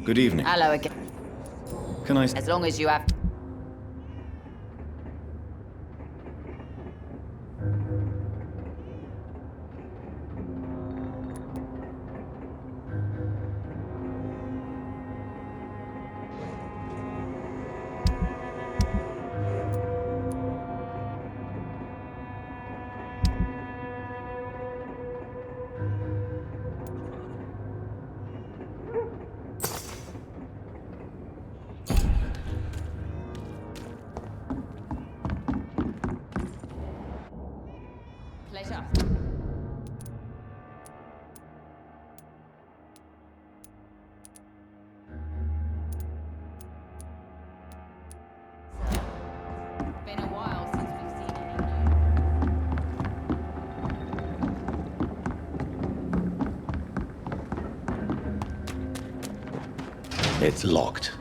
Good evening. Hello again. Can I... As long as you have... Pleasure. Been a while since we've seen any news. It's locked.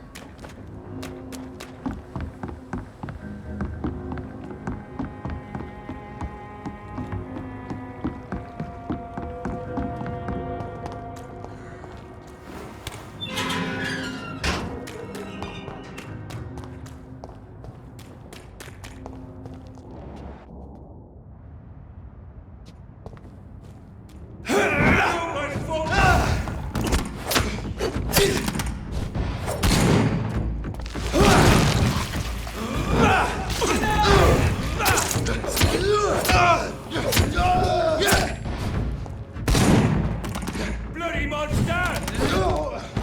Bloody monster!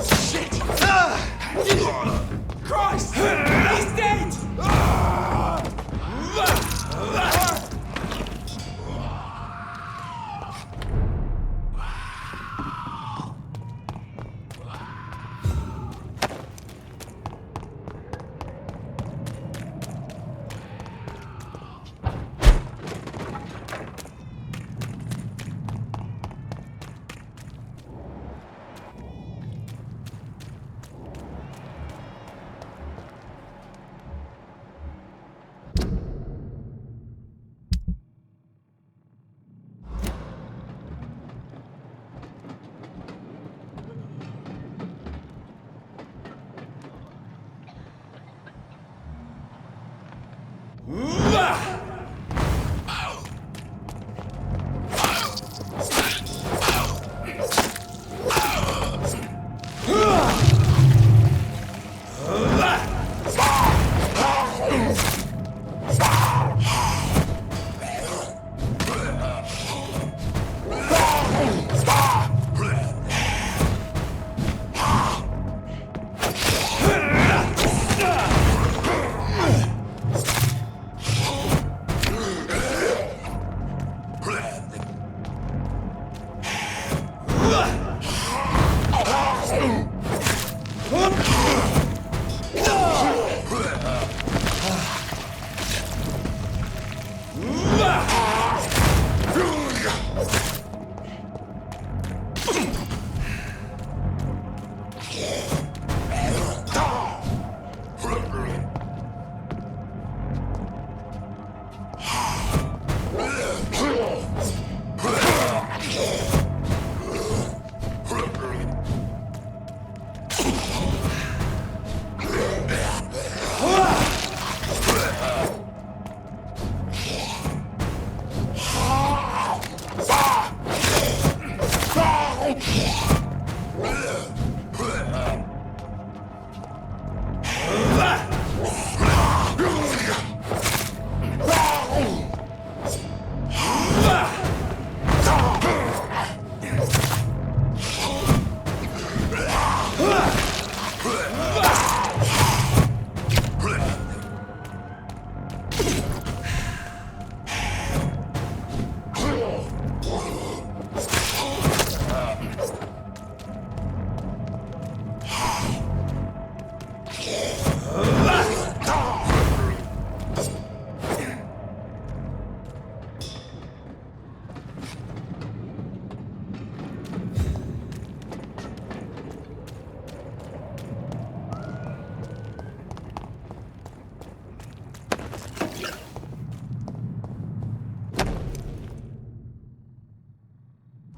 Shit! Christ! He's dead!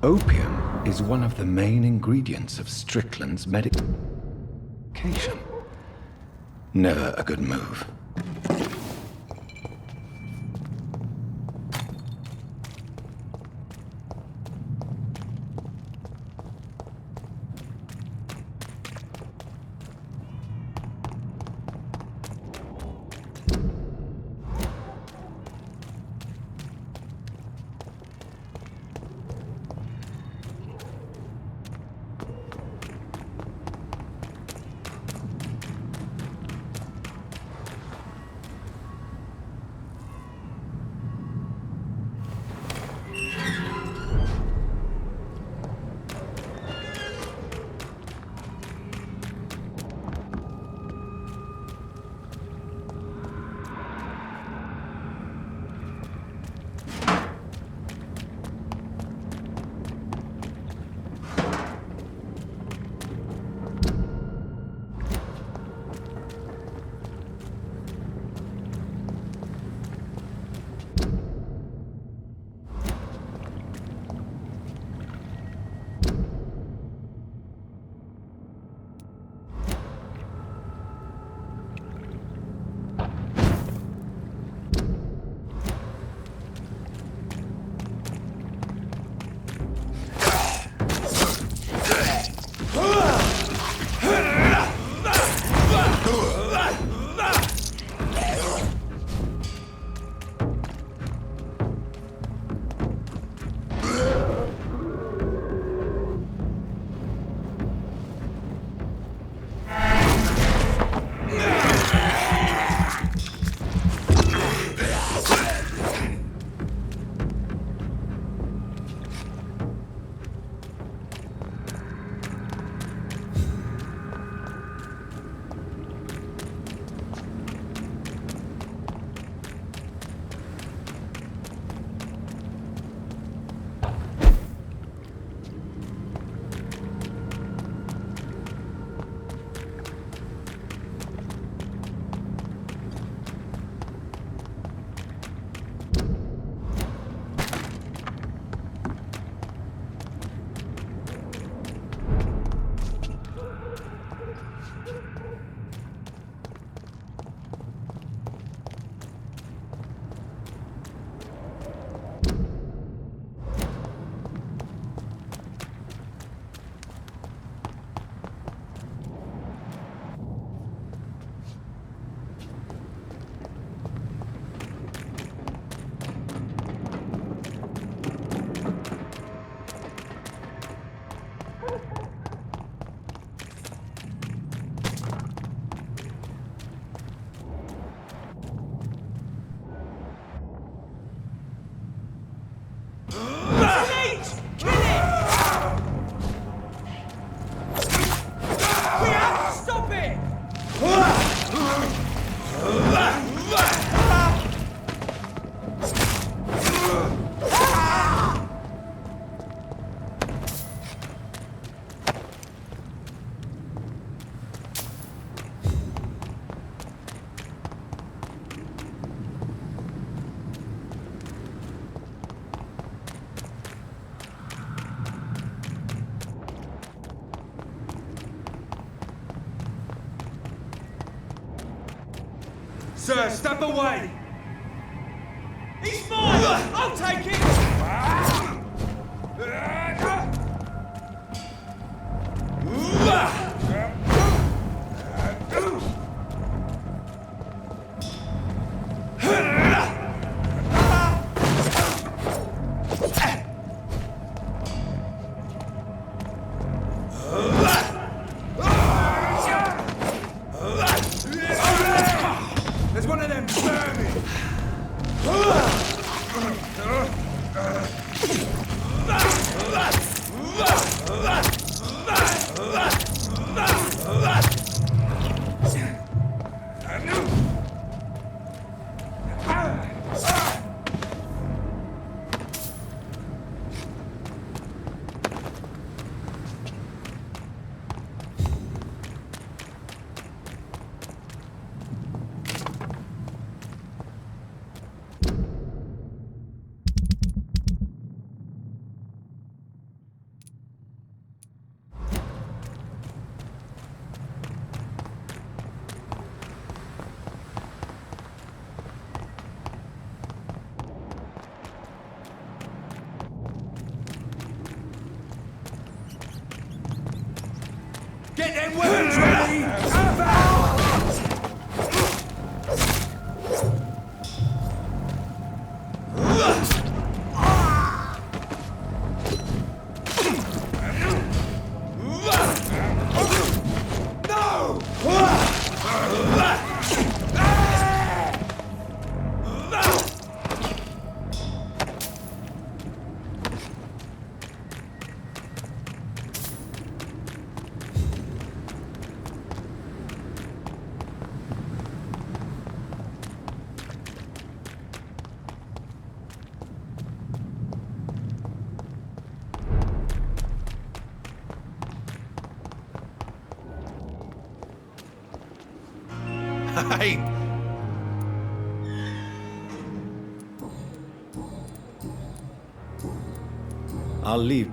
Opium is one of the main ingredients of Strickland's medic... occasion. Never a good move. Sir, step away! He's mine! I'll take it! There's one of them vermin! Fucking weapons ready! Have at! Hey! I'll leave.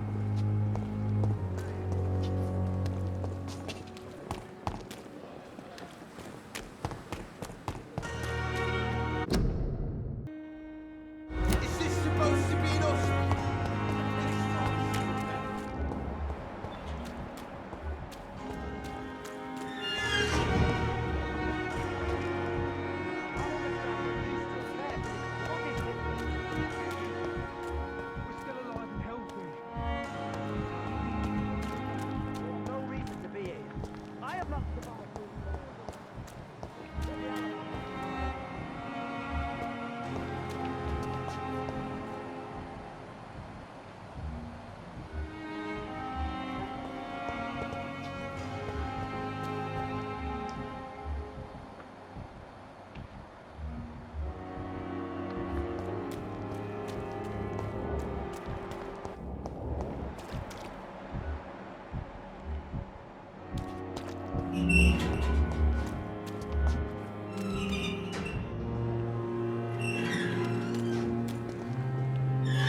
Is this supposed to be an hospital?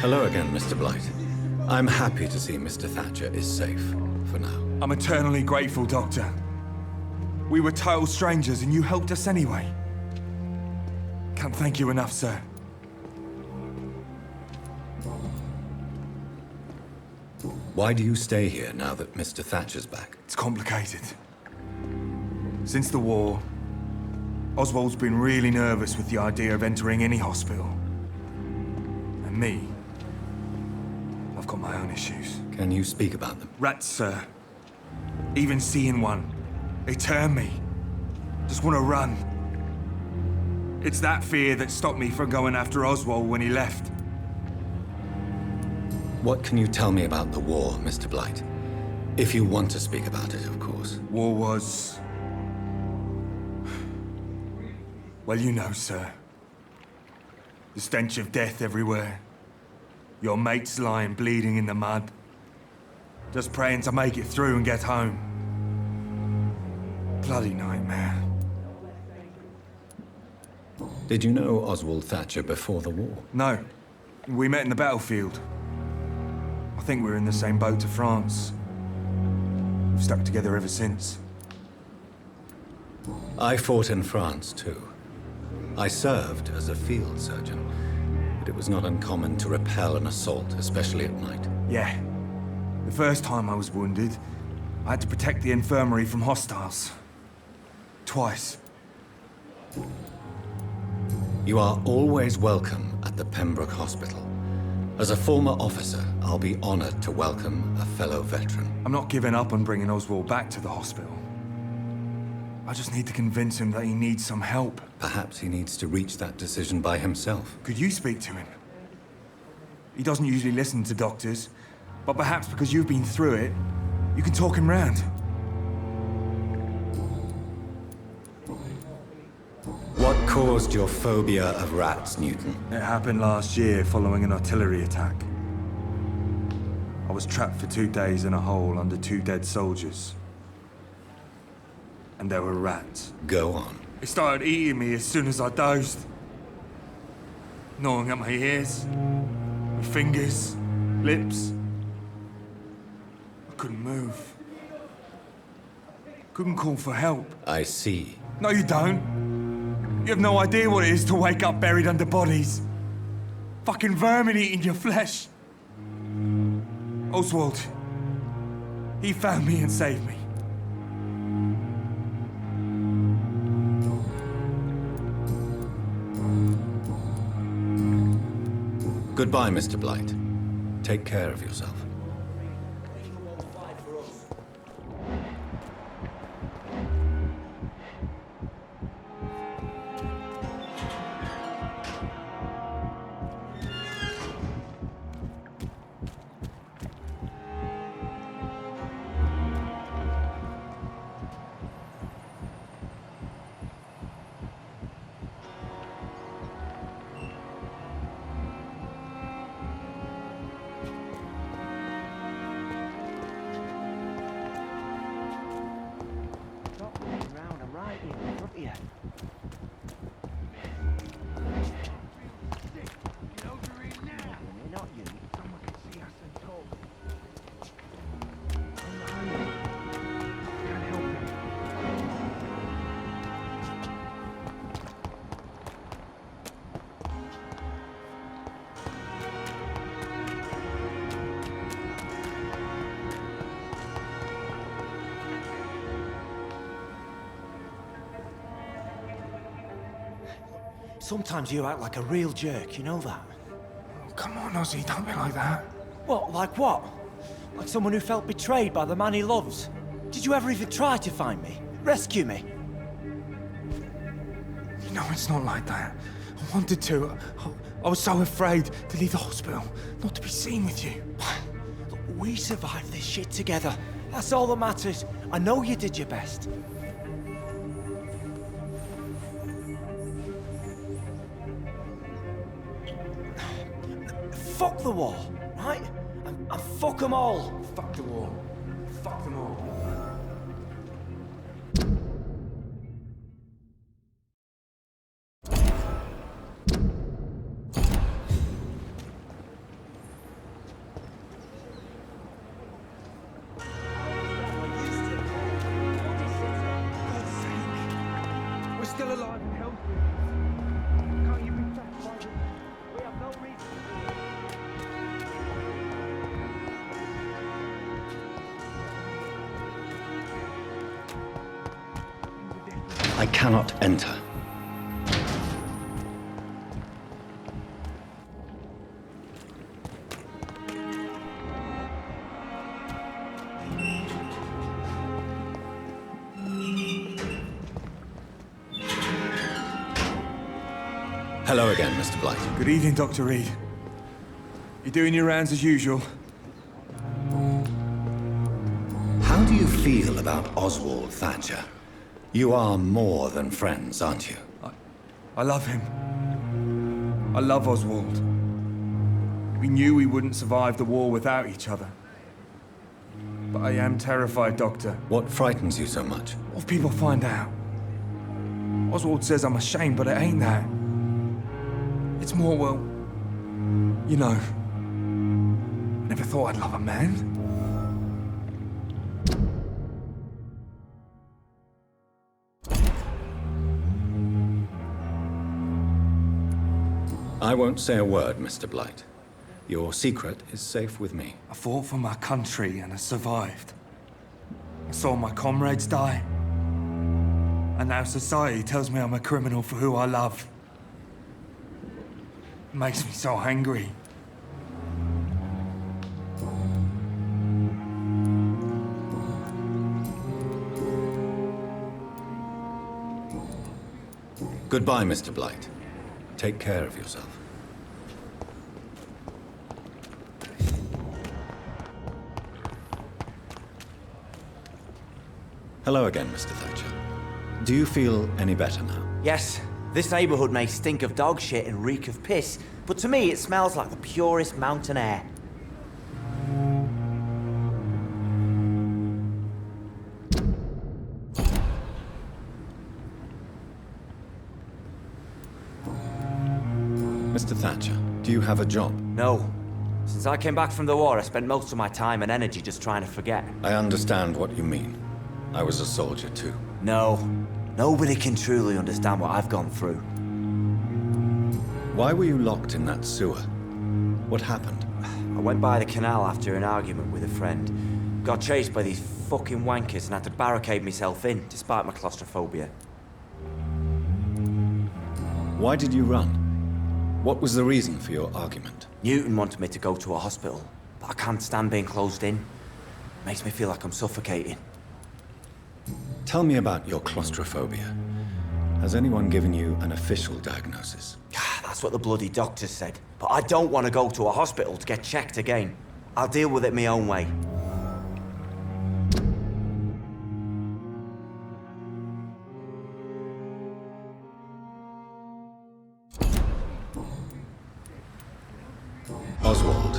Hello again, Mr. Blight. I'm happy to see Mr. Thatcher is safe for now. I'm eternally grateful, Doctor. We were total strangers and you helped us anyway. Can't thank you enough, sir. Why do you stay here now that Mr. Thatcher's back? It's complicated. Since the war, Oswald's been really nervous with the idea of entering any hospital. And me, I've got my own issues. Can you speak about them? Rats, sir. Even seeing one, they turn me. Just want to run. It's that fear that stopped me from going after Oswald when he left. What can you tell me about the war, Mr. Blight? If you want to speak about it, of course. War was... well, you know, sir. The stench of death everywhere. Your mates lying bleeding in the mud. Just praying to make it through and get home. Bloody nightmare. Did you know Oswald Thatcher before the war? No. We met in the battlefield. I think we were in the same boat to France. We've stuck together ever since. I fought in France, too. I served as a field surgeon, but it was not uncommon to repel an assault, especially at night. Yeah. The first time I was wounded, I had to protect the infirmary from hostiles. Twice. You are always welcome at the Pembroke Hospital. As a former officer, I'll be honored to welcome a fellow veteran. I'm not giving up on bringing Oswald back to the hospital. I just need to convince him that he needs some help. Perhaps he needs to reach that decision by himself. Could you speak to him? He doesn't usually listen to doctors, but perhaps because you've been through it, you can talk him round. What caused your phobia of rats, Newton? It happened last year following an artillery attack. I was trapped for 2 days in a hole under 2 dead soldiers. And there were rats. Go on. They started eating me as soon as I dozed. Gnawing at my ears, my fingers, lips. I couldn't move. Couldn't call for help. I see. No, you don't. You have no idea what it is to wake up buried under bodies. Fucking vermin eating your flesh. Oswald. He found me and saved me. Goodbye, Mr. Blight. Take care of yourself. Sometimes you act like a real jerk, you know that? Oh, come on, Ozzy, don't be like that. What, like what? Like someone who felt betrayed by the man he loves? Did you ever even try to find me? Rescue me? You know, it's not like that. I wanted to. I was so afraid to leave the hospital, not to be seen with you. Look, we survived this shit together. That's all that matters. I know you did your best. Fuck the war, right? And fuck them all. Fuck the war. Fuck them all. We're still alive and healthy. Can't you be satisfied? We have no reason. I cannot enter. Hello again, Mr. Blight. Good evening, Dr. Reed. You doing your rounds as usual? How do you feel about Oswald Thatcher? You are more than friends, aren't you? I love him. I love Oswald. We knew we wouldn't survive the war without each other. But I am terrified, Doctor. What frightens you so much? What if people find out? Oswald says I'm ashamed, but it ain't that. It's more, well, you know, I never thought I'd love a man. I won't say a word, Mr. Blight. Your secret is safe with me. I fought for my country and I survived. I saw my comrades die. And now society tells me I'm a criminal for who I love. It makes me so angry. Goodbye, Mr. Blight. Take care of yourself. Hello again, Mr. Thatcher. Do you feel any better now? Yes, this neighborhood may stink of dog shit and reek of piss, but to me it smells like the purest mountain air. Mr. Thatcher, do you have a job? No. Since I came back from the war, I spent most of my time and energy just trying to forget. I understand what you mean. I was a soldier too. No. Nobody can truly understand what I've gone through. Why were you locked in that sewer? What happened? I went by the canal after an argument with a friend. Got chased by these fucking wankers and had to barricade myself in, despite my claustrophobia. Why did you run? What was the reason for your argument? Newton wanted me to go to a hospital, but I can't stand being closed in. Makes me feel like I'm suffocating. Tell me about your claustrophobia. Has anyone given you an official diagnosis? That's what the bloody doctor said. But I don't want to go to a hospital to get checked again. I'll deal with it my own way. Oswald,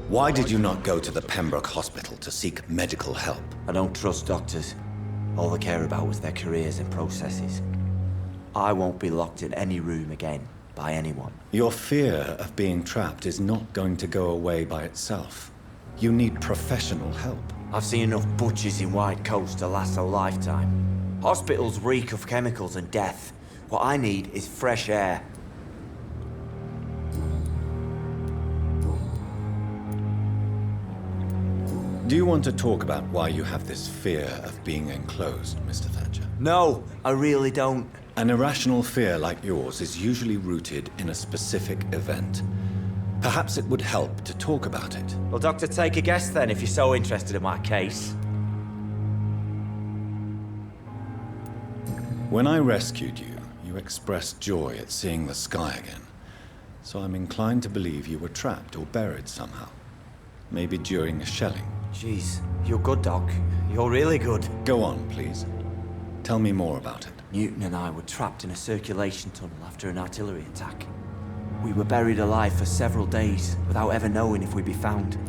why did you not go to the Pembroke Hospital to seek medical help? I don't trust doctors. All they care about was their careers and processes. I won't be locked in any room again by anyone. Your fear of being trapped is not going to go away by itself. You need professional help. I've seen enough butchers in white coats to last a lifetime. Hospitals reek of chemicals and death. What I need is fresh air. Do you want to talk about why you have this fear of being enclosed, Mr. Thatcher? No, I really don't. An irrational fear like yours is usually rooted in a specific event. Perhaps it would help to talk about it. Well, Doctor, take a guess then, if you're so interested in my case. When I rescued you, you expressed joy at seeing the sky again. So I'm inclined to believe you were trapped or buried somehow. Maybe during a shelling. Jeez, you're good, Doc. You're really good. Go on, please. Tell me more about it. Newton and I were trapped in a circulation tunnel after an artillery attack. We were buried alive for several days without ever knowing if we'd be found.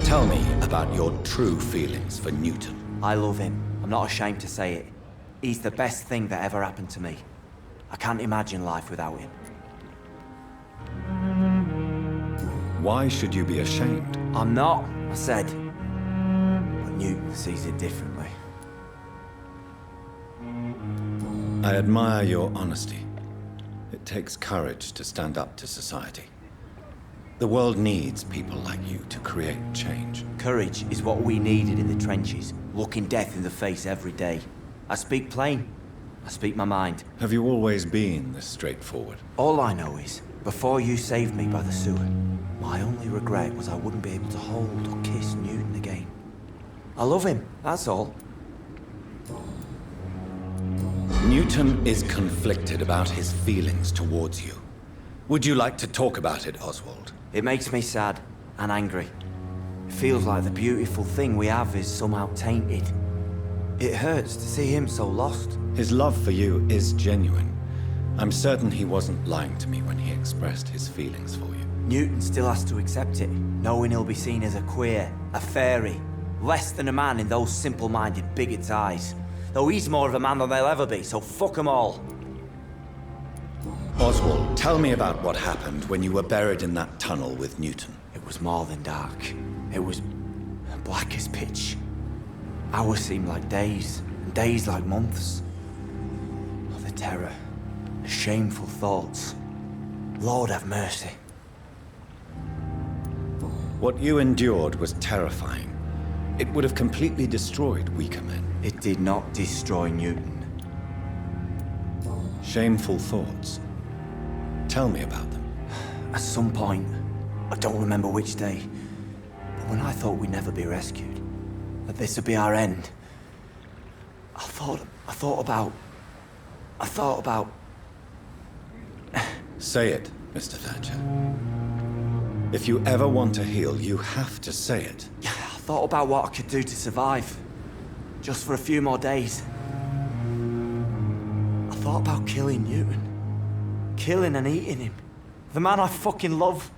Tell me about your true feelings for Newton. I love him. I'm not ashamed to say it. He's the best thing that ever happened to me. I can't imagine life without him. Why should you be ashamed? I'm not, I said. But Newton sees it differently. I admire your honesty. It takes courage to stand up to society. The world needs people like you to create change. Courage is what we needed in the trenches, looking death in the face every day. I speak plain. I speak my mind. Have you always been this straightforward? All I know is, before you saved me by the sewer, my only regret was I wouldn't be able to hold or kiss Newton again. I love him, that's all. Newton is conflicted about his feelings towards you. Would you like to talk about it, Oswald? It makes me sad and angry. It feels like the beautiful thing we have is somehow tainted. It hurts to see him so lost. His love for you is genuine. I'm certain he wasn't lying to me when he expressed his feelings for you. Newton still has to accept it, knowing he'll be seen as a queer, a fairy, less than a man in those simple-minded bigots' eyes. Though he's more of a man than they'll ever be, so fuck 'em all. Oswald, tell me about what happened when you were buried in that tunnel with Newton. It was more than dark. It was black as pitch. Hours seemed like days, and days like months. Oh, the terror, the shameful thoughts. Lord have mercy. What you endured was terrifying. It would have completely destroyed weaker men. It did not destroy Newton. Shameful thoughts. Tell me about them. At some point, I don't remember which day, but when I thought we'd never be rescued, that this would be our end, I thought about... Say it, Mr. Thatcher. If you ever want to heal, you have to say it. I thought about what I could do to survive, just for a few more days. I thought about killing Newton. Killing and eating him. The man I fucking love.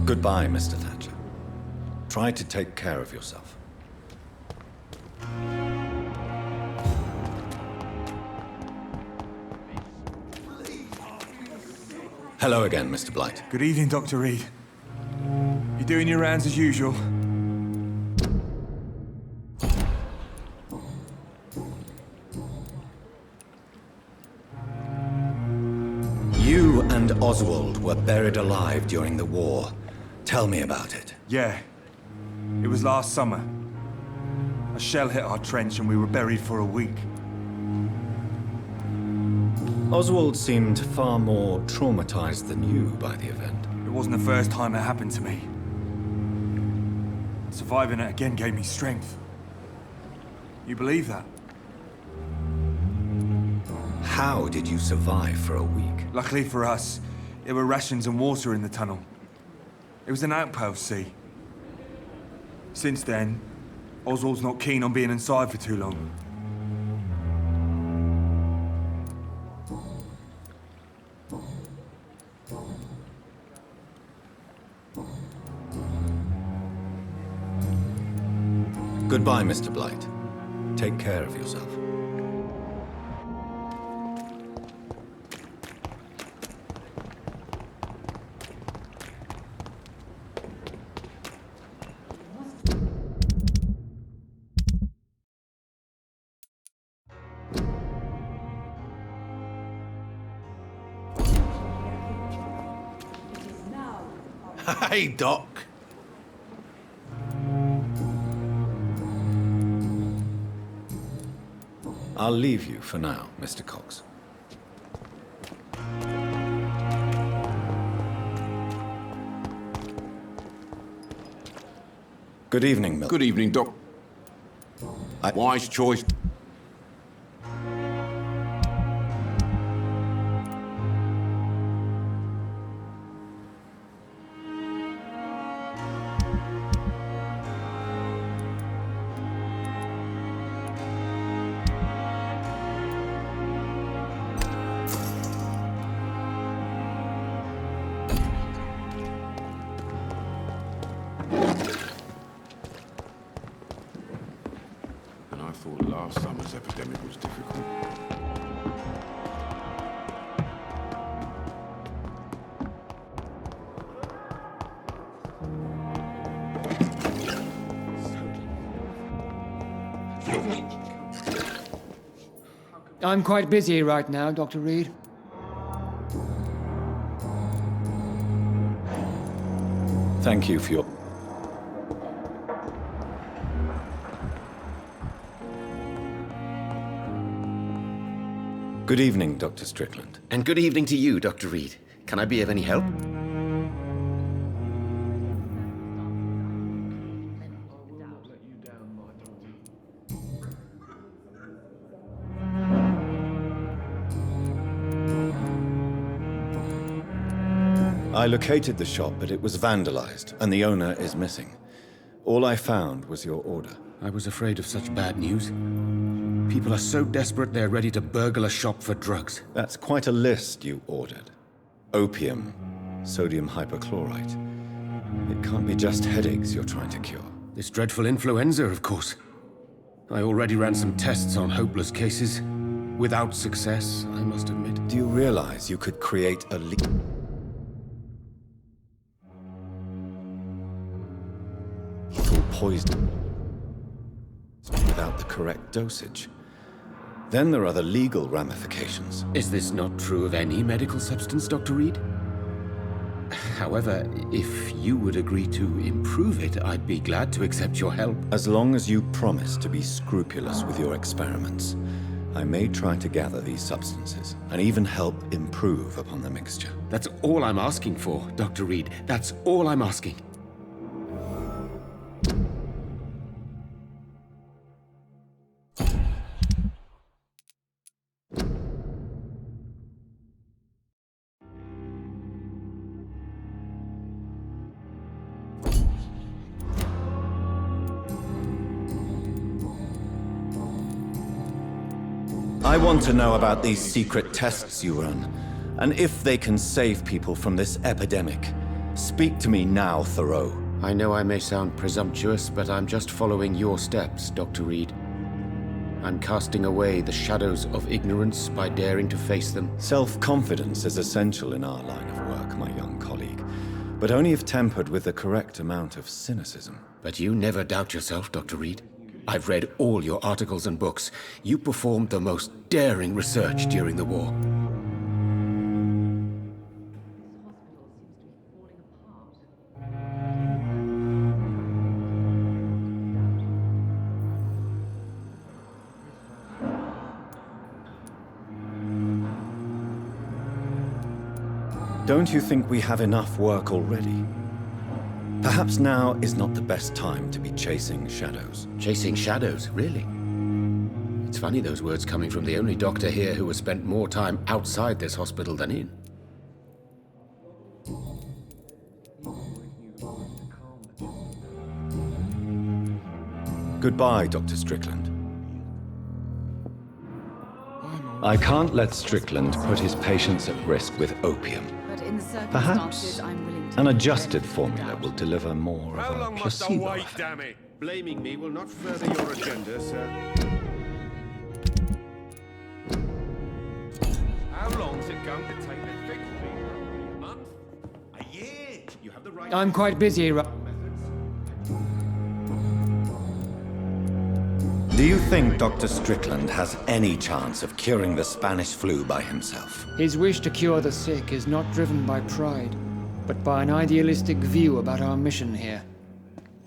Goodbye, Mr. Thatcher. Try to take care of yourself. Hello again, Mr. Blight. Good evening, Dr. Reed. You doing your rounds as usual? You and Oswald were buried alive during the war. Tell me about it. Yeah. It was last summer. A shell hit our trench and we were buried for a week. Oswald seemed far more traumatized than you by the event. It wasn't the first time it happened to me. Surviving it again gave me strength. You believe that? How did you survive for a week? Luckily for us, there were rations and water in the tunnel. It was an outpost, see? Since then, Oswald's not keen on being inside for too long. Goodbye, Mr. Blight. Take care of yourself. Hey, Doc. I'll leave you for now, Mr. Cox. Good evening, Milton. Good evening, Doc. Wise choice. And I thought last summer's epidemic was difficult. I'm quite busy right now, Dr. Reed. Thank you for your... Good evening, Dr. Strickland. And good evening to you, Dr. Reed. Can I be of any help? I located the shop, but it was vandalized, and the owner is missing. All I found was your order. I was afraid of such bad news. People are so desperate they're ready to burgle a shop for drugs. That's quite a list you ordered. Opium, sodium hypochlorite. It can't be just headaches you're trying to cure. This dreadful influenza, of course. I already ran some tests on hopeless cases. Without success, I must admit. Do you realize you could create a lethal poison without the correct dosage? Then there are the legal ramifications. Is this not true of any medical substance, Dr. Reed? However, if you would agree to improve it, I'd be glad to accept your help. As long as you promise to be scrupulous with your experiments, I may try to gather these substances and even help improve upon the mixture. That's all I'm asking for, Dr. Reed. That's all I'm asking. I want to know about these secret tests you run, and if they can save people from this epidemic. Speak to me now, Thoreau. I know I may sound presumptuous, but I'm just following your steps, Dr. Reed. I'm casting away the shadows of ignorance by daring to face them. Self-confidence is essential in our line of work. dark, my young colleague, but only if tempered with the correct amount of cynicism. But you never doubt yourself, Dr. Reed. I've read all your articles and books. You performed the most daring research during the war. Don't you think we have enough work already? Perhaps now is not the best time to be chasing shadows. Chasing shadows, really? It's funny those words coming from the only doctor here who has spent more time outside this hospital than in. Goodbye, Dr. Strickland. I can't let Strickland put his patients at risk with opium. But in the Perhaps circumstances, I'm willing to an take adjusted credit. formula will deliver more How of a long must I placebo wait, effect. damn it? Blaming me will not further your agenda, sir. How long's it going to take to fix me? A month? A year? You have the right... I'm quite busy right. Do you think Dr. Strickland has any chance of curing the Spanish flu by himself? His wish to cure the sick is not driven by pride, but by an idealistic view about our mission here.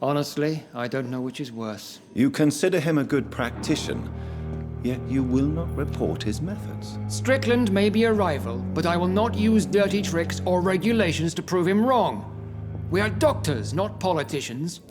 Honestly, I don't know which is worse. You consider him a good practitioner, yet you will not report his methods. Strickland may be a rival, but I will not use dirty tricks or regulations to prove him wrong. We are doctors, not politicians.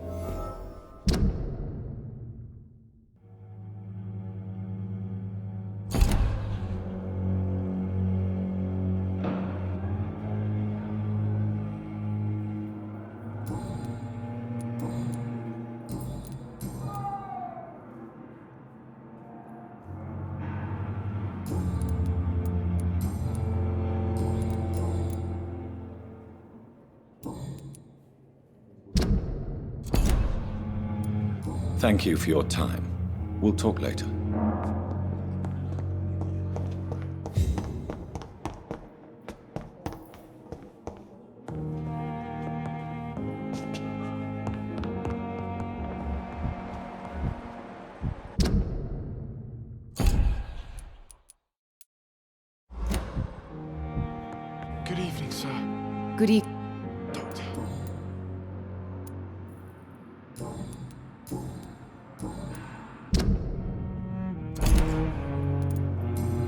Thank you for your time. We'll talk later. Good evening, sir. Good evening. Doctor.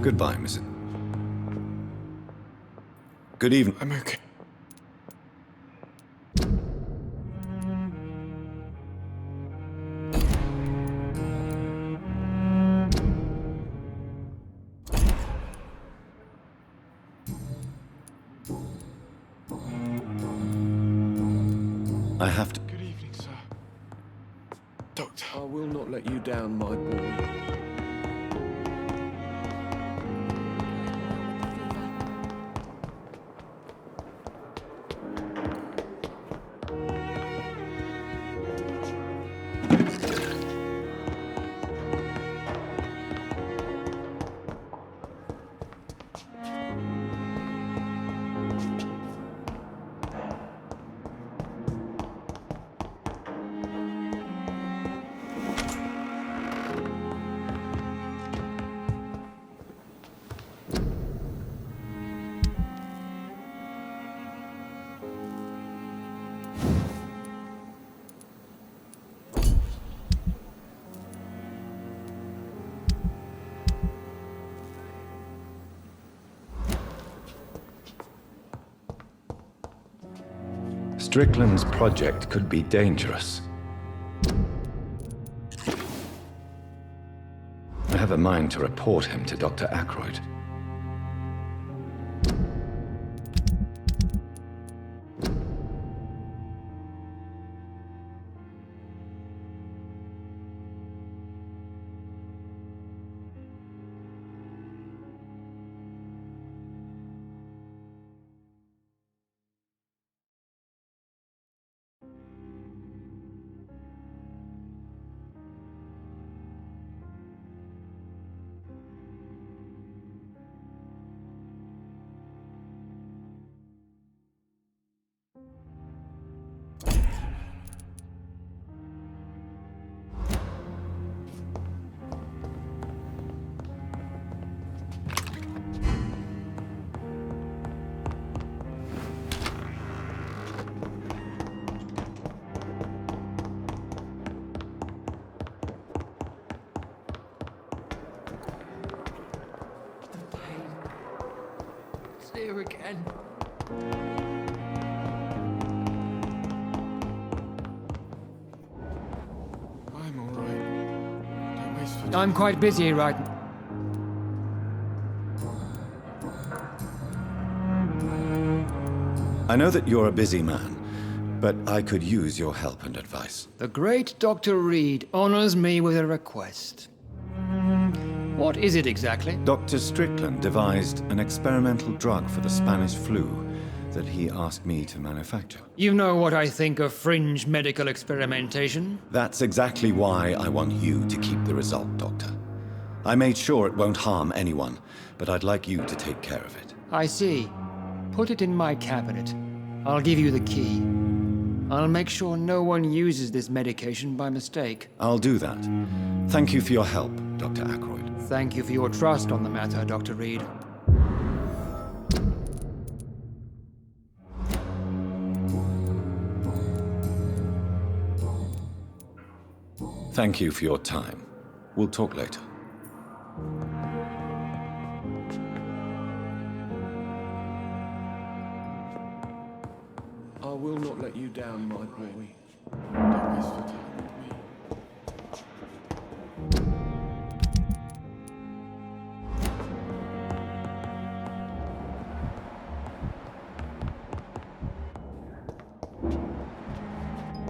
Goodbye, Mrs. Good evening. I'm okay. I have to... Good evening, sir. Doctor. I will not let you down, my boy. Strickland's project could be dangerous. I have a mind to report him to Dr. Ackroyd. here again. I'm all right. Don't waste your time. I'm quite busy right now. I know that you're a busy man, but I could use your help and advice. The great Dr. Reed honors me with a request. What is it exactly? Dr. Strickland devised an experimental drug for the Spanish flu that he asked me to manufacture. You know what I think of fringe medical experimentation? That's exactly why I want you to keep the result, Doctor. I made sure it won't harm anyone, but I'd like you to take care of it. I see. Put it in my cabinet. I'll give you the key. I'll make sure no one uses this medication by mistake. I'll do that. Thank you for your help, Dr. Ackroyd. Thank you for your trust on the matter, Dr. Reed. Thank you for your time. We'll talk later. I will not let you down, my boy. Don't waste your time with me.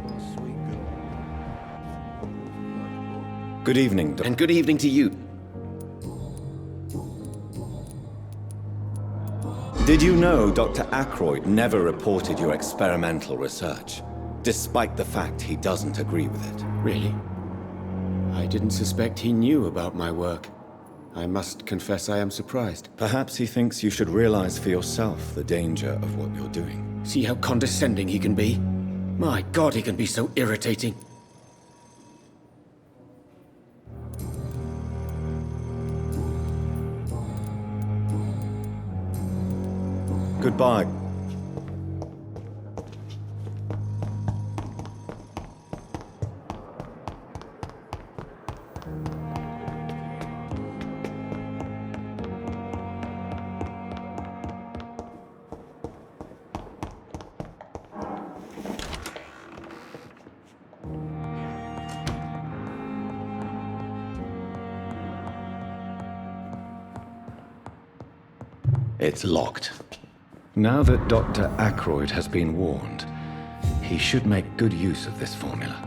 Oh, sweet girl. Like a boy. Good evening, Dr. And good evening to you. Did you know Dr. Ackroyd never reported your experimental research, despite the fact he doesn't agree with it? Really? I didn't suspect he knew about my work. I must confess I am surprised. Perhaps he thinks you should realize for yourself the danger of what you're doing. See how condescending he can be? My God, he can be so irritating. Goodbye. It's locked. Now that Dr. Ackroyd has been warned, he should make good use of this formula.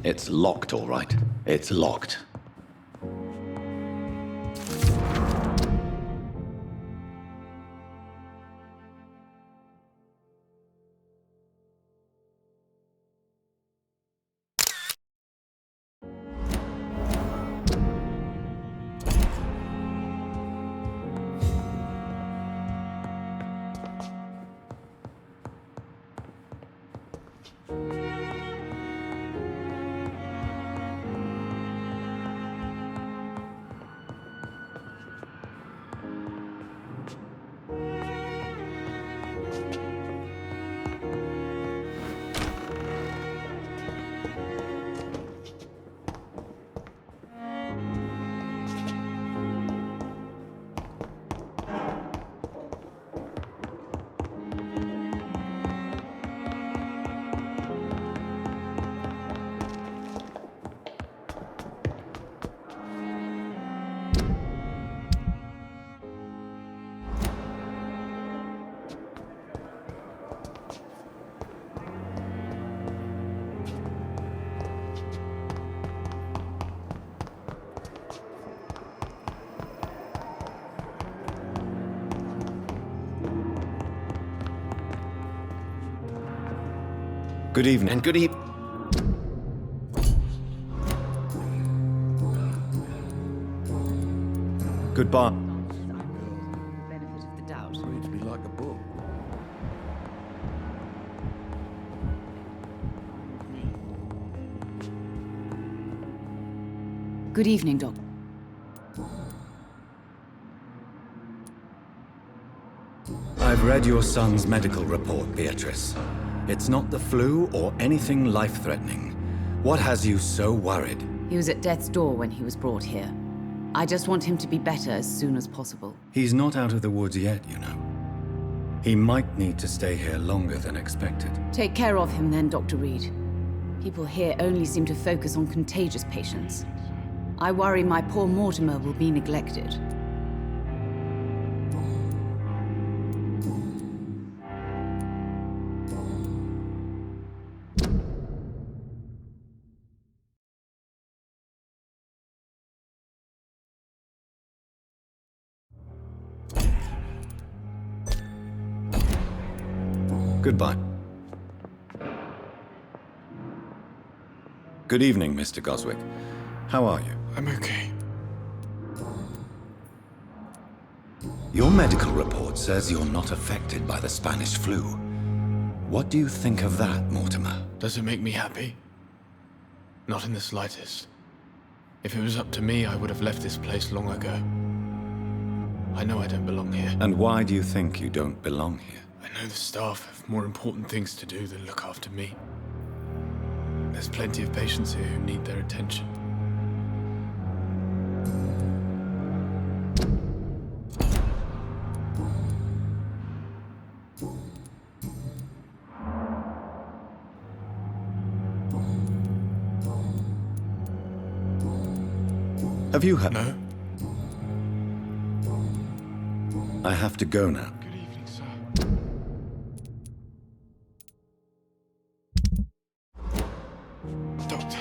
It's locked, all right. It's locked. Good evening. And good evening. Goodbye. Benefit of the doubt. Reads me like a book. Good evening, Doc. I've read your son's medical report, Beatrice. It's not the flu or anything life-threatening. What has you so worried? He was at death's door when he was brought here. I just want him to be better as soon as possible. He's not out of the woods yet, you know. He might need to stay here longer than expected. Take care of him then, Dr. Reed. People here only seem to focus on contagious patients. I worry my poor Mortimer will be neglected. Goodbye. Good evening, Mr. Goswick. How are you? I'm okay. Your medical report says you're not affected by the Spanish flu. What do you think of that, Mortimer? Does it make me happy? Not in the slightest. If it was up to me, I would have left this place long ago. I know I don't belong here. And why do you think you don't belong here? I know the staff have more important things to do than look after me. There's plenty of patients here who need their attention. Have you had... No? I have to go now. Good evening, sir. Doctor.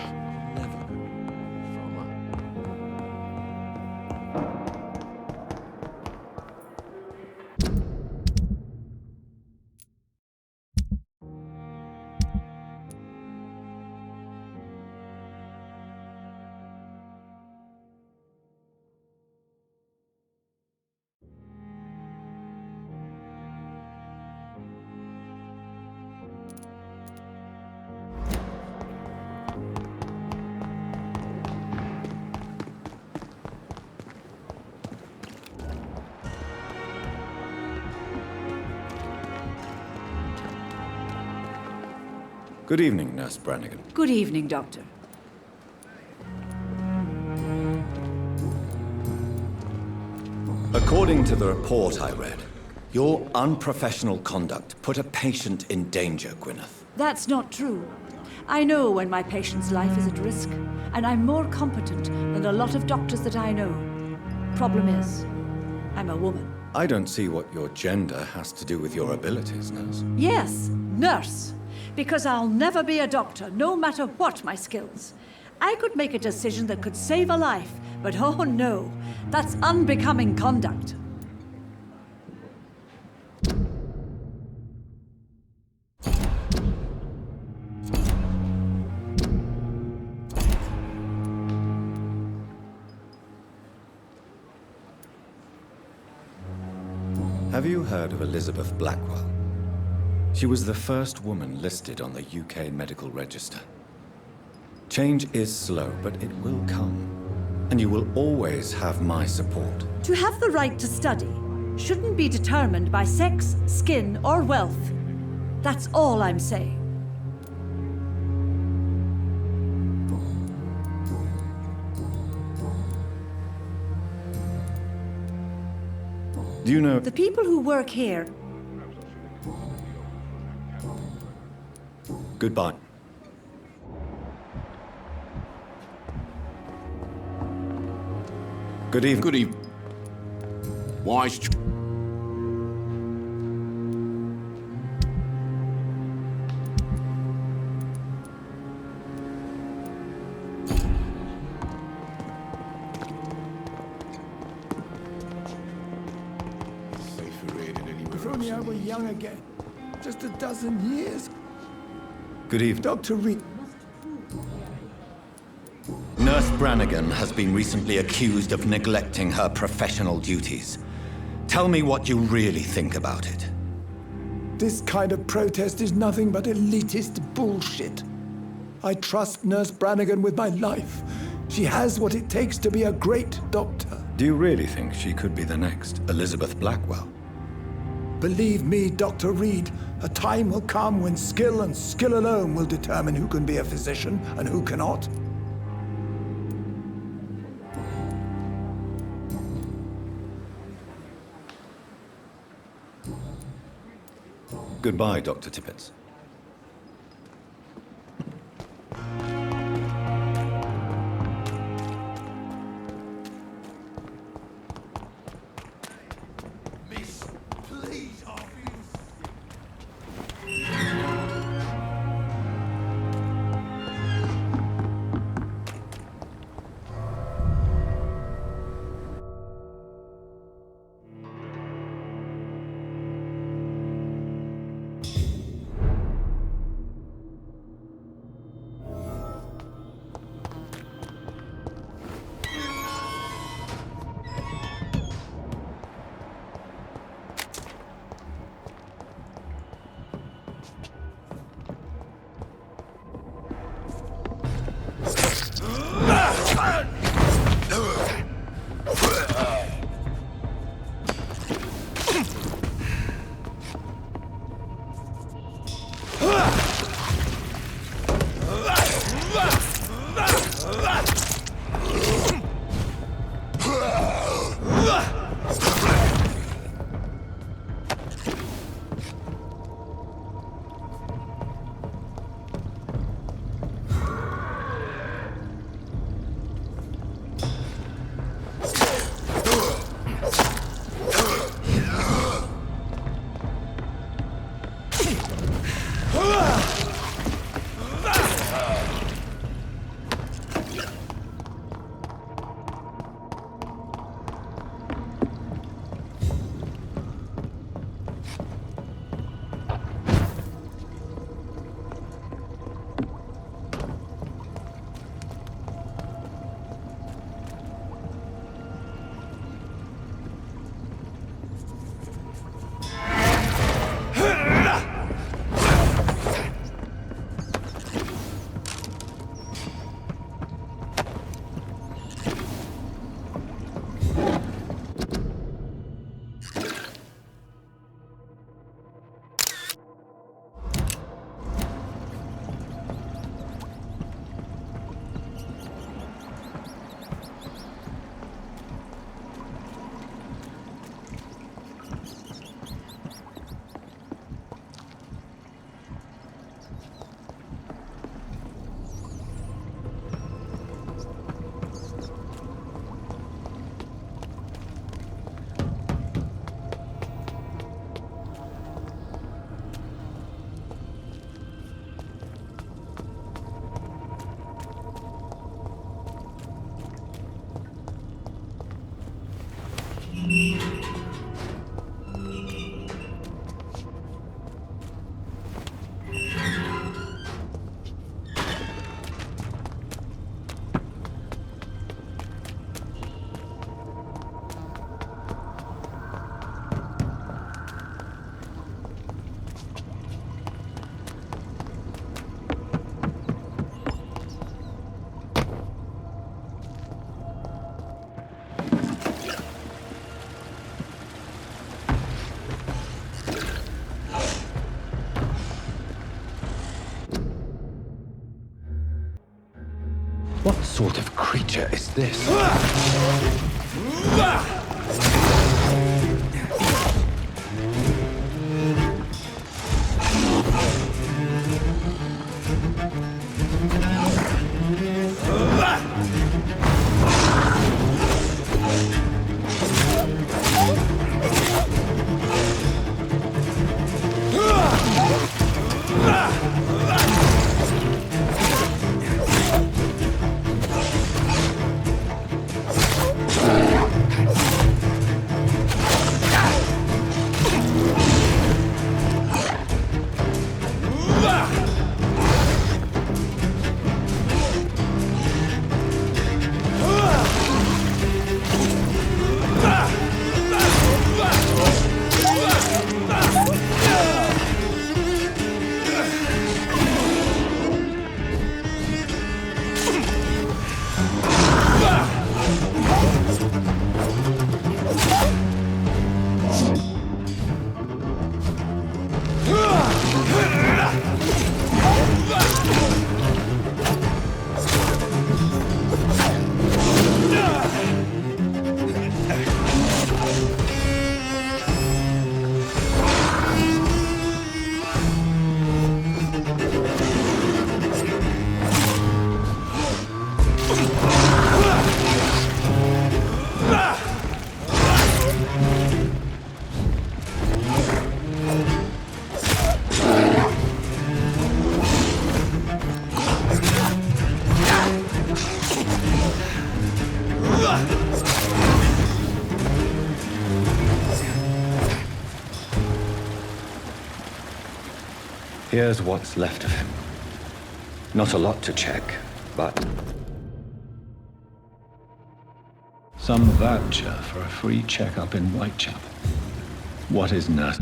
Good evening, Nurse Brannigan. Good evening, Doctor. According to the report I read, your unprofessional conduct put a patient in danger, Gwyneth. That's not true. I know when my patient's life is at risk, and I'm more competent than a lot of doctors that I know. Problem is, I'm a woman. I don't see what your gender has to do with your abilities, Nurse. Yes, nurse. Because I'll never be a doctor, no matter what my skills. I could make a decision that could save a life, but oh no, that's unbecoming conduct. Have you heard of Elizabeth Blackwell? She was the first woman listed on the UK Medical Register. Change is slow, but it will come. And you will always have my support. To have the right to study shouldn't be determined by sex, skin, or wealth. That's all I'm saying. Do you know... The people who work here... Goodbye. Good evening. Good evening. Wise. If only I were young again. Just a dozen years. Good evening. Dr. Reed. Nurse Brannigan has been recently accused of neglecting her professional duties. Tell me what you really think about it. This kind of protest is nothing but elitist bullshit. I trust Nurse Brannigan with my life. She has what it takes to be a great doctor. Do you really think she could be the next Elizabeth Blackwell? Believe me, Dr. Reed, a time will come when skill and skill alone will determine who can be a physician and who cannot. Goodbye, Dr. Tippett. What sort of creature is this? Here's what's left of him. Not a lot to check, but some voucher for a free checkup in Whitechapel. What is nurse?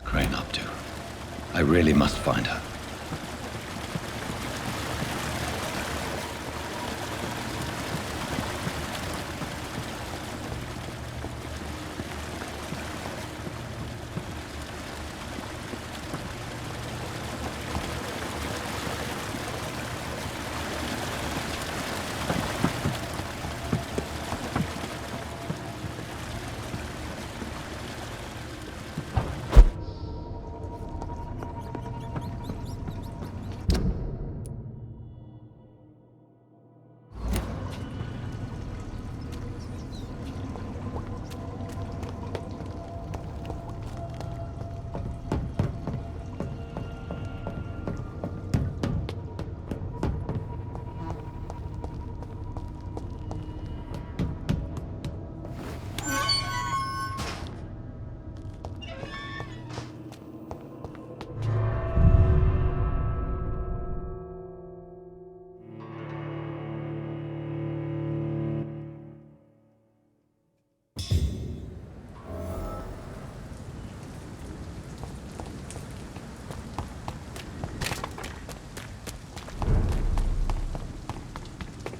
Crane up to? I really must find her.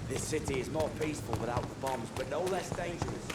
This city is more peaceful without the bombs, but no less dangerous.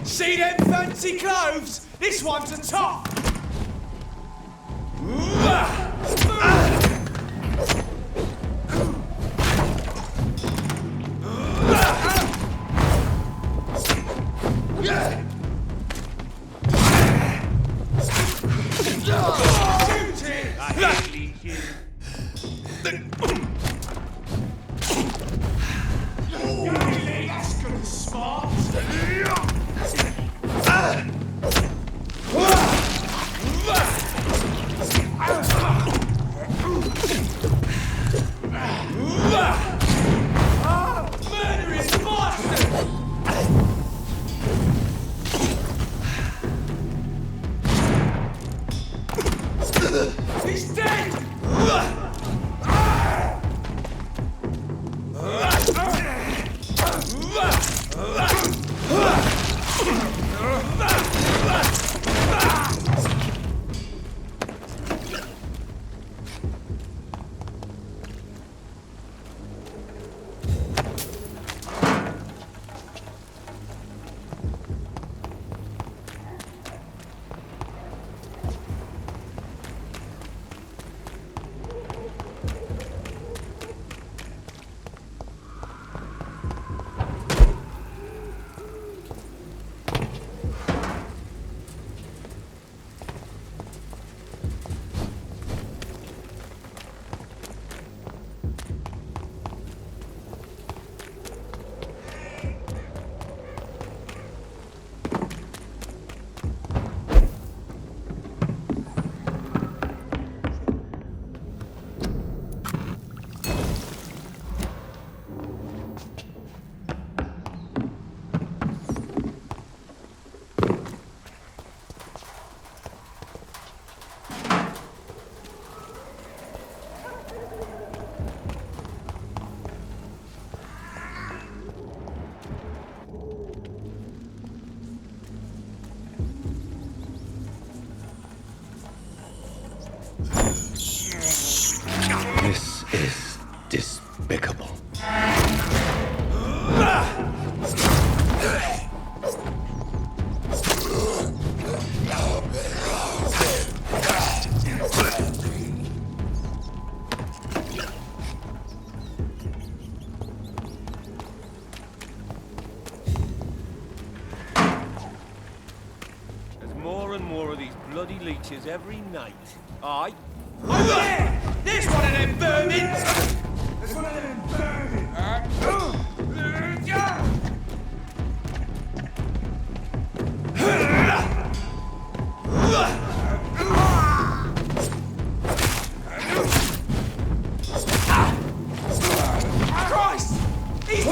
See them fancy clothes? This one's a top! This is despicable. There's more and more of these bloody leeches every night. Aye. Over there! There's one of them vermin! There's one of them vermin! Christ! He's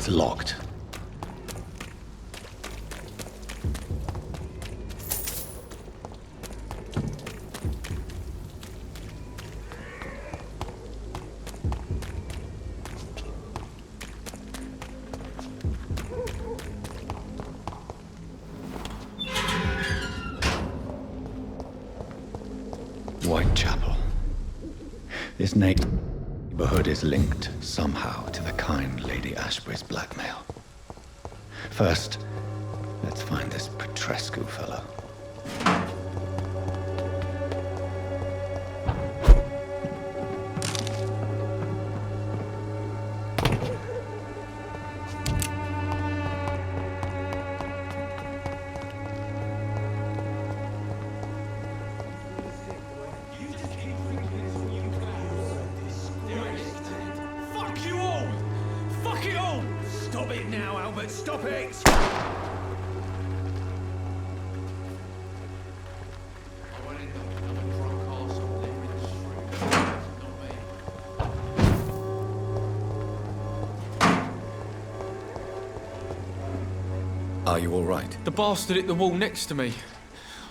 It's locked. Whitechapel. This neighborhood is linked somehow to the kind Lady Ashbury's blackmail. First, let's find this Petrescu fellow. Are you all right? The bastard hit the wall next to me.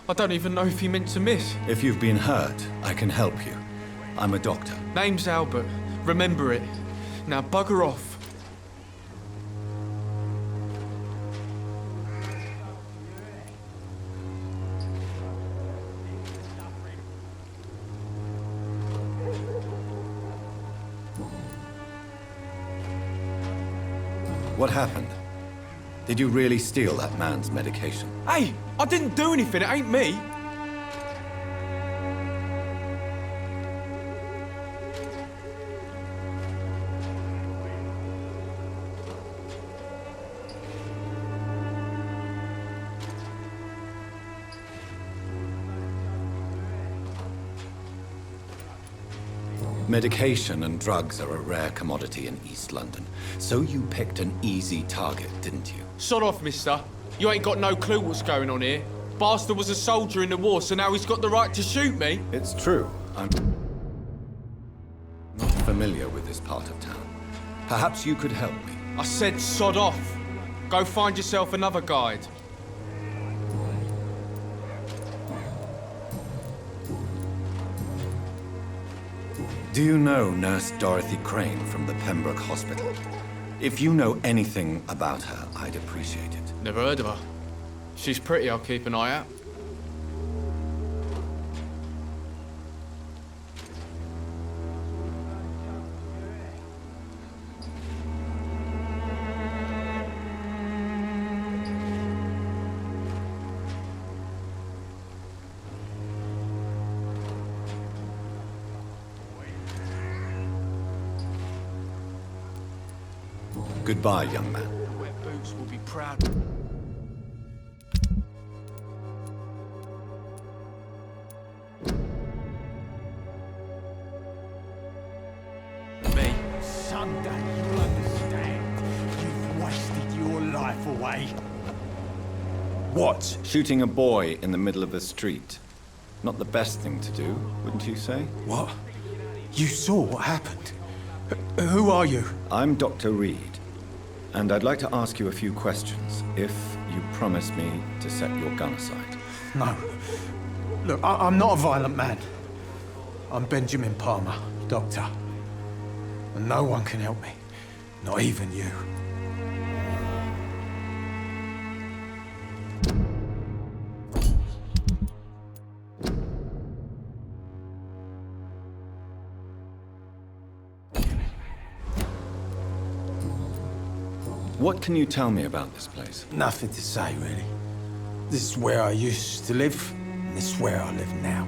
I don't even know if he meant to miss. If you've been hurt, I can help you. I'm a doctor. Name's Albert. Remember it. Now bugger off. What happened? Did you really steal that man's medication? Hey, I didn't do anything. It ain't me. Medication and drugs are a rare commodity in East London. So you picked an easy target, didn't you? Sod off, mister. You ain't got no clue what's going on here. Bastard was a soldier in the war, so now he's got the right to shoot me. It's true. I'm not familiar with this part of town. Perhaps you could help me. I said sod off. Go find yourself another guide. Do you know Nurse Dorothy Crane from the Pembroke Hospital? If you know anything about her, I'd appreciate it. Never heard of her. She's pretty, I'll keep an eye out. Goodbye, young man. Wet boots will be proud. Me. Someday you'll understand. You've wasted your life away. What? Shooting a boy in the middle of the street. Not the best thing to do, wouldn't you say? What? You saw what happened? Who are you? I'm Dr. Reed. And I'd like to ask you a few questions, if you promise me to set your gun aside. No. Look, I'm not a violent man. I'm Benjamin Palmer, doctor. And no one can help me. Not even you. What can you tell me about this place? Nothing to say, really. This is where I used to live, and this is where I live now.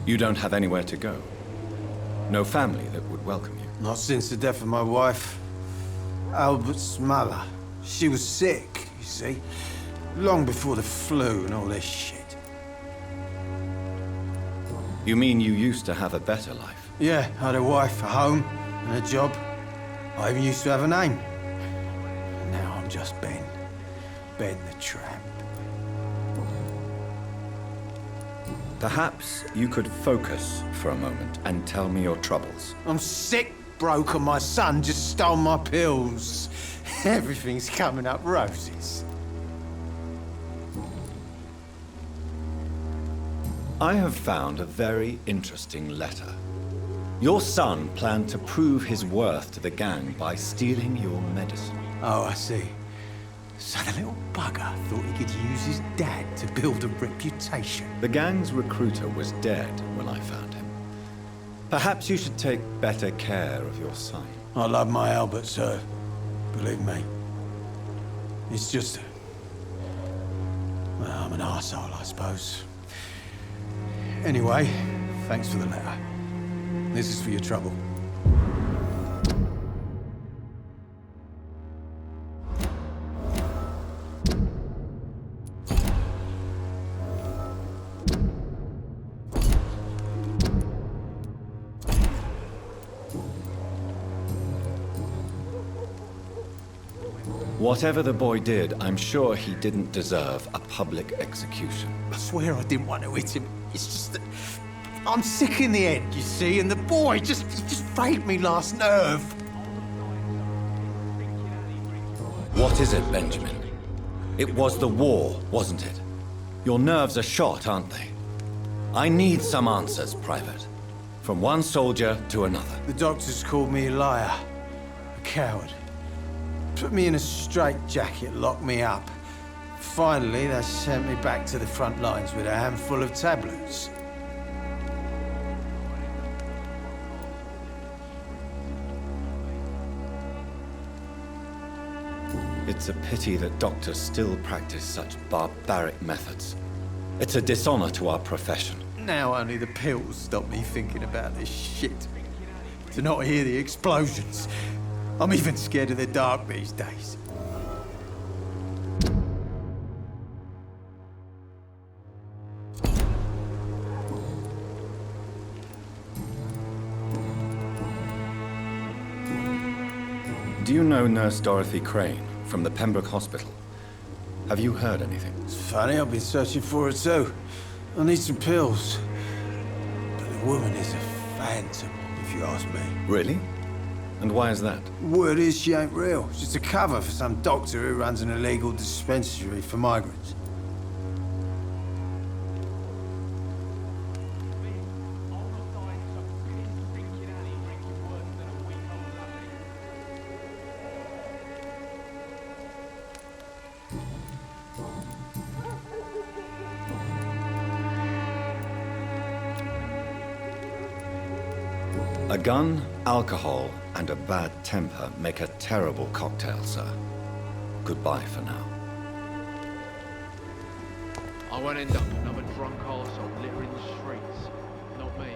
You don't have anywhere to go? No family that would welcome you? Not since the death of my wife, Albert's mother. She was sick, you see. Long before the flu and all this shit. You mean you used to have a better life? Yeah, I had a wife, a home, and a job. I even used to have a name. Now I'm just Ben. Ben the Tramp. Perhaps you could focus for a moment and tell me your troubles. I'm sick, broke, and my son just stole my pills. Everything's coming up roses. I have found a very interesting letter. Your son planned to prove his worth to the gang by stealing your medicine. Oh, I see. So the little bugger thought he could use his dad to build a reputation. The gang's recruiter was dead when I found him. Perhaps you should take better care of your son. I love my Albert, sir. Believe me. It's just... well, I'm an arsehole, I suppose. Anyway, thanks for the letter. This is for your trouble. Whatever the boy did, I'm sure he didn't deserve a public execution. I swear I didn't want to hit him. It's just that I'm sick in the end, you see, and the boy he just frayed me last nerve. What is it, Benjamin? It was the war, wasn't it? Your nerves are shot, aren't they? I need some answers, Private. From one soldier to another. The doctors called me a liar, a coward. Put me in a straitjacket, locked me up. Finally, they sent me back to the front lines with a handful of tablets. It's a pity that doctors still practice such barbaric methods. It's a dishonor to our profession. Now only the pills stop me thinking about this shit. To not hear the explosions. I'm even scared of the dark these days. Do you know Nurse Dorothy Crane from the Pembroke Hospital? Have you heard anything? It's funny, I've been searching for her too. I need some pills. But the woman is a phantom, if you ask me. Really? And why is that? Word is she ain't real. She's a cover for some doctor who runs an illegal dispensary for migrants. A gun, alcohol, and a bad temper make a terrible cocktail, sir. Goodbye for now. I won't end up another drunk arsehole littering the streets. Not me.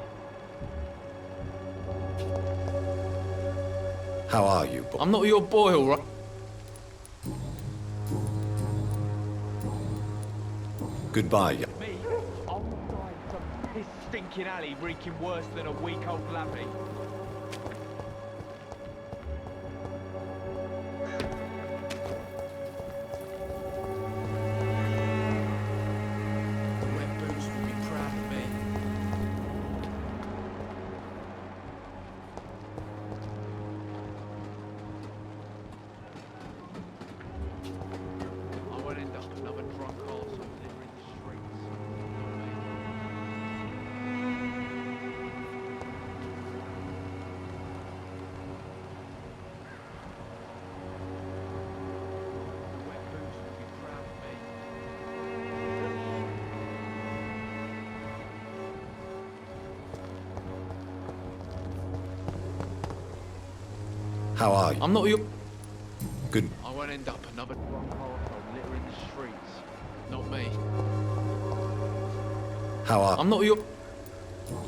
How are you, boy? I'm not your boy, all right? Goodbye, young. Me? I'll die in some piss stinking alley reeking worse than a week-old lappy. How are you? I'm not your... Good. I won't end up another drunk arsehole littering the streets. Not me. How are... I'm not your...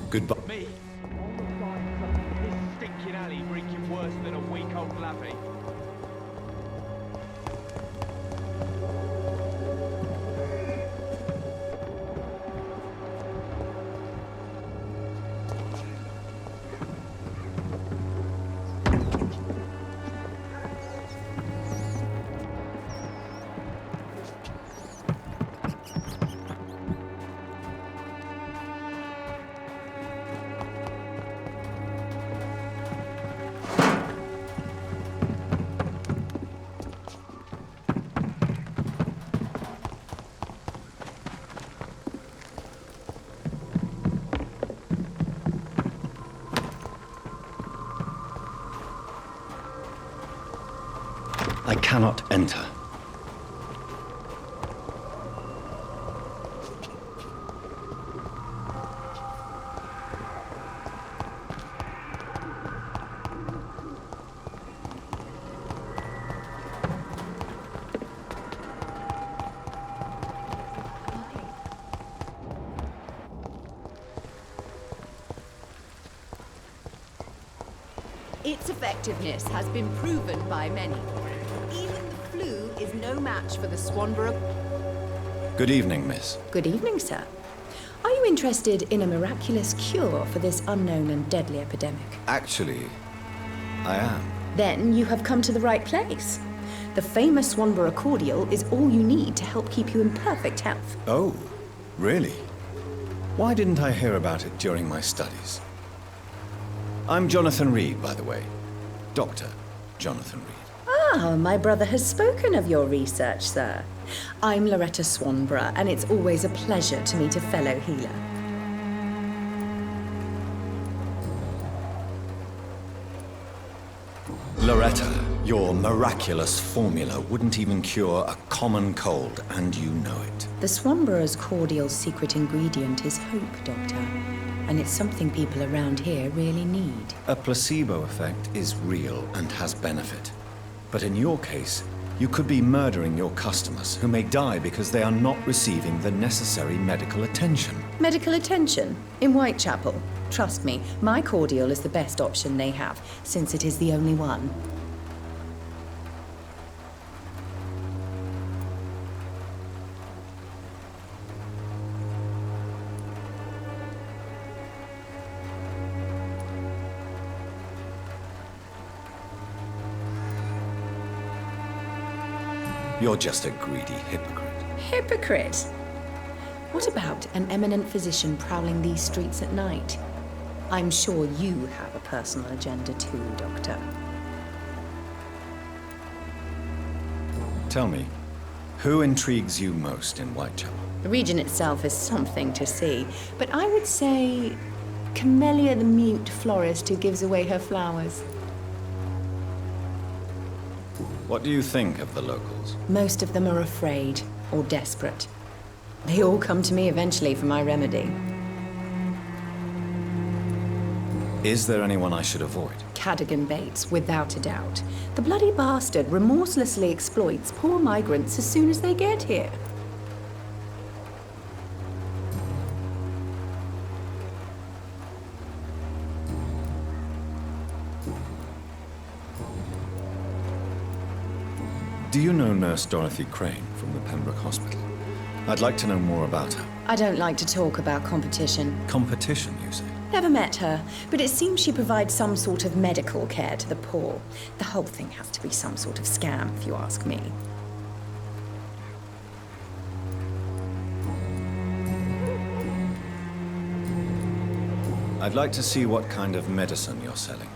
Goodbye. Me? I'll die in some piss stinking alley reeking worse than a week-old lappy. cannot enter. Its effectiveness has been proven by many. Even the flu is no match for the Swanborough. Good evening, miss. Good evening, sir. Are you interested in a miraculous cure for this unknown and deadly epidemic? Actually, I am. Then you have come to the right place. The famous Swanborough cordial is all you need to help keep you in perfect health. Oh, really? Why didn't I hear about it during my studies? I'm Jonathan Reed, by the way. Dr. Jonathan Reed. Ah, my brother has spoken of your research, sir. I'm Loretta Swanborough, and it's always a pleasure to meet a fellow healer. Loretta, your miraculous formula wouldn't even cure a common cold, and you know it. The Swanborough's cordial's secret ingredient is hope, Doctor. And it's something people around here really need. A placebo effect is real and has benefit. But in your case, you could be murdering your customers who may die because they are not receiving the necessary medical attention. Medical attention? In Whitechapel? Trust me, my cordial is the best option they have, since it is the only one. You're just a greedy hypocrite. Hypocrite? What about an eminent physician prowling these streets at night? I'm sure you have a personal agenda too, Doctor. Tell me, who intrigues you most in Whitechapel? The region itself is something to see, but I would say Camellia the mute florist who gives away her flowers. What do you think of the locals? Most of them are afraid or desperate. They all come to me eventually for my remedy. Is there anyone I should avoid? Cadogan Bates, without a doubt. The bloody bastard remorselessly exploits poor migrants as soon as they get here. Do you know Nurse Dorothy Crane from the Pembroke Hospital? I'd like to know more about her. I don't like to talk about competition. Competition, you say? Never met her, but it seems she provides some sort of medical care to the poor. The whole thing has to be some sort of scam, if you ask me. I'd like to see what kind of medicine you're selling.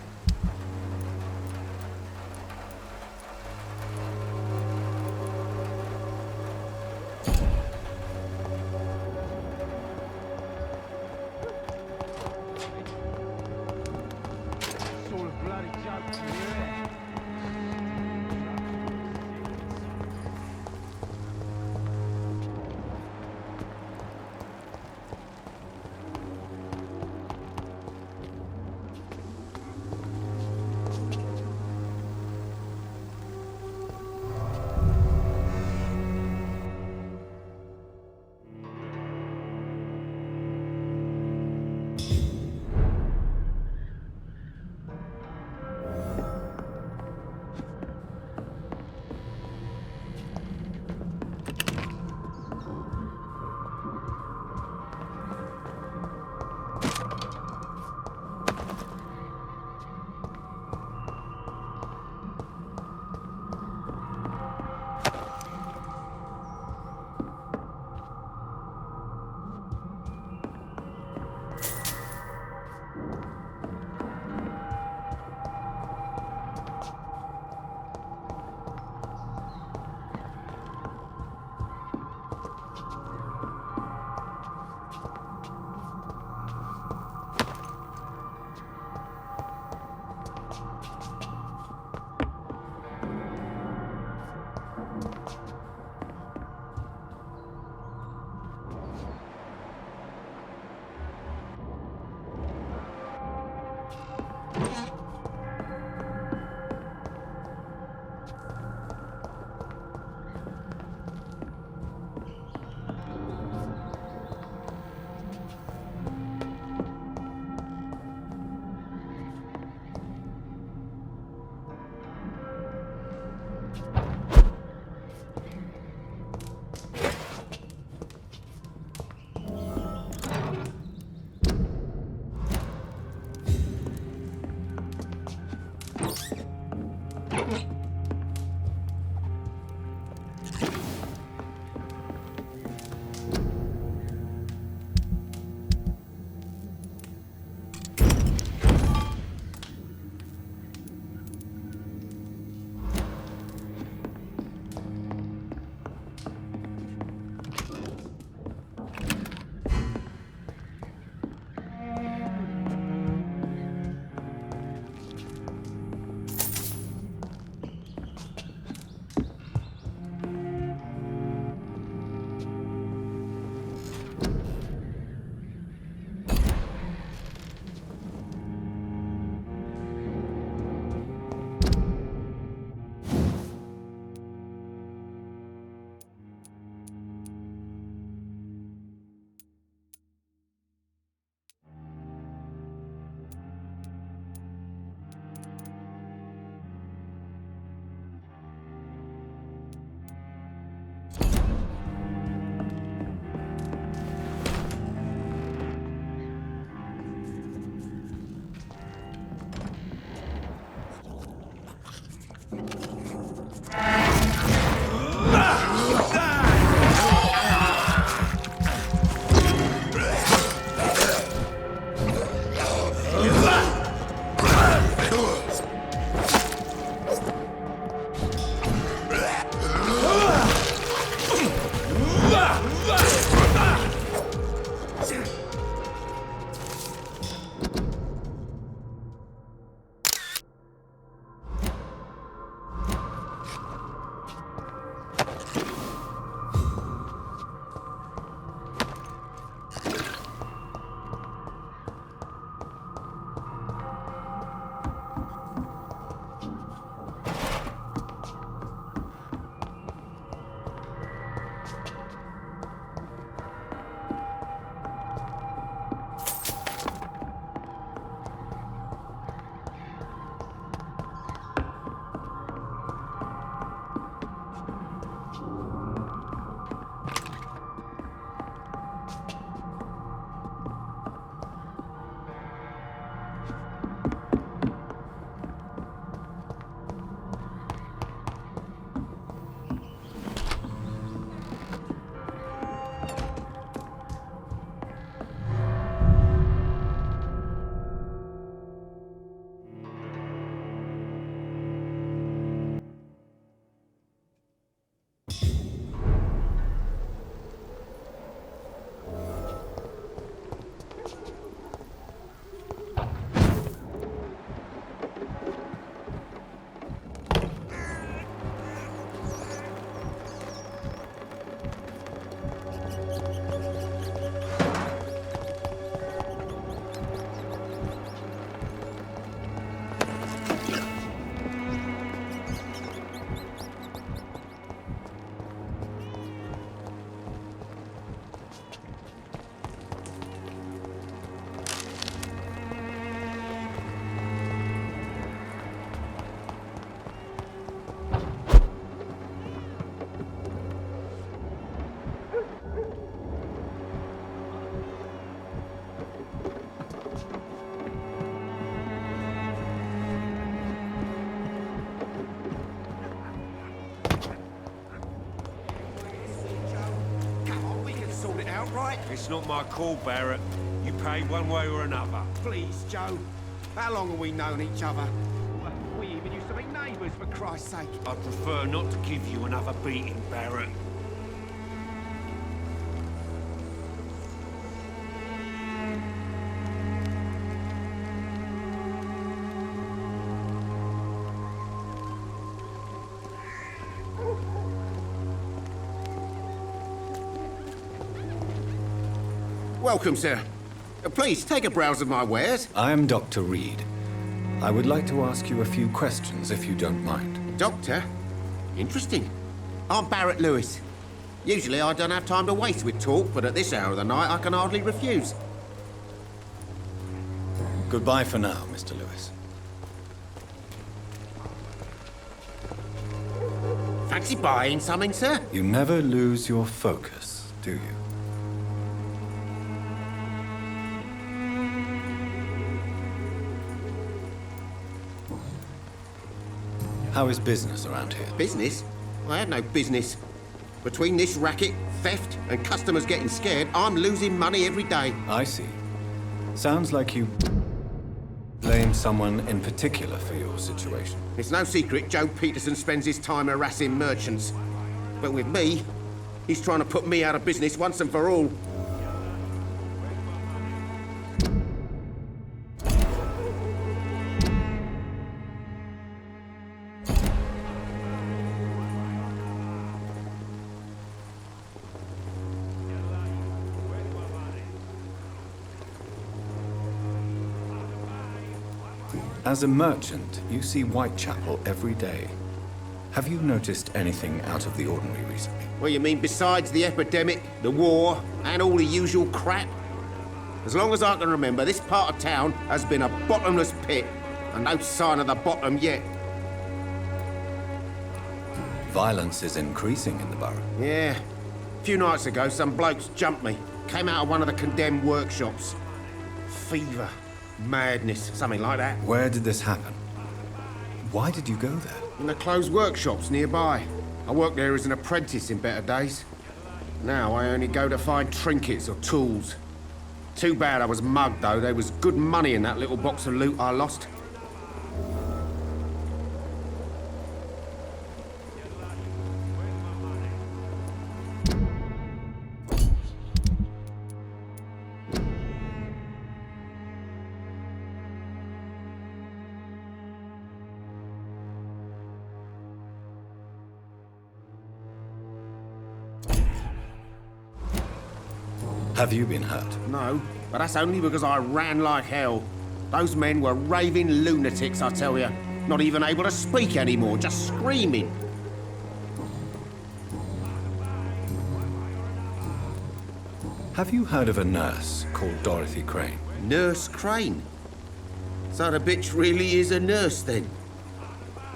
right? It's not my call, Barrett. You pay one way or another. Please, Joe. How long have we known each other? We even used to be neighbours, for Christ's sake. I'd prefer not to give you another beating, Barrett. Welcome, sir. Please, take a browse of my wares. I am Dr. Reed. I would like to ask you a few questions, if you don't mind. Doctor? Interesting. I'm Barrett Lewis. Usually I don't have time to waste with talk, but at this hour of the night I can hardly refuse. Goodbye for now, Mr. Lewis. Fancy buying something, sir? You never lose your focus, do you? How is business around here? Business? I have no business. Between this racket, theft, and customers getting scared, I'm losing money every day. I see. Sounds like you blame someone in particular for your situation. It's no secret Joe Peterson spends his time harassing merchants. But with me, he's trying to put me out of business once and for all. As a merchant, you see Whitechapel every day. Have you noticed anything out of the ordinary recently? Well, you mean besides the epidemic, the war, and all the usual crap? As long as I can remember, this part of town has been a bottomless pit, and no sign of the bottom yet. Violence is increasing in the borough. Yeah. A few nights ago, some blokes jumped me. Came out of one of the condemned workshops. Fever. Madness, something like that. Where did this happen? Why did you go there? In the closed workshops nearby. I worked there as an apprentice in better days. Now I only go to find trinkets or tools. Too bad I was mugged, though. There was good money in that little box of loot I lost. Have you been hurt? No, but that's only because I ran like hell. Those men were raving lunatics, I tell you. Not even able to speak anymore, just screaming. Have you heard of a nurse called Dorothy Crane? Nurse Crane? So the bitch really is a nurse, then?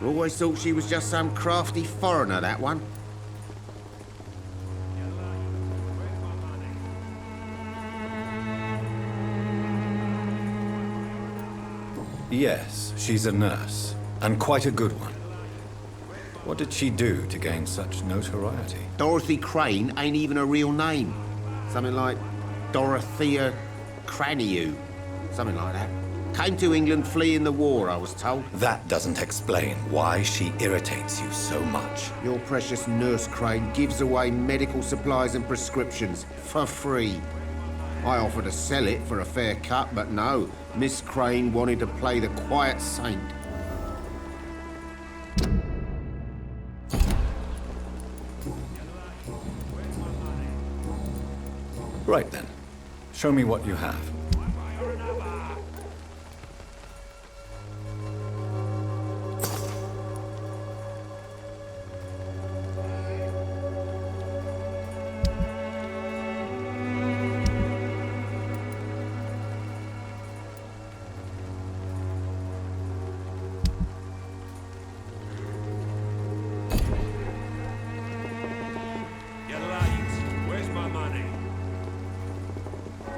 I always thought she was just some crafty foreigner, that one. Yes, she's a nurse, and quite a good one. What did she do to gain such notoriety? Dorothy Crane ain't even a real name. Something like Dorothea Craniu. Something like that. Came to England fleeing the war, I was told. That doesn't explain why she irritates you so much. Your precious Nurse Crane gives away medical supplies and prescriptions for free. I offered to sell it for a fair cut, but no. Miss Crane wanted to play the quiet saint. Right then. Show me what you have.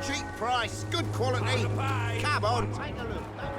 Cheap price, good quality. Come on, take a look.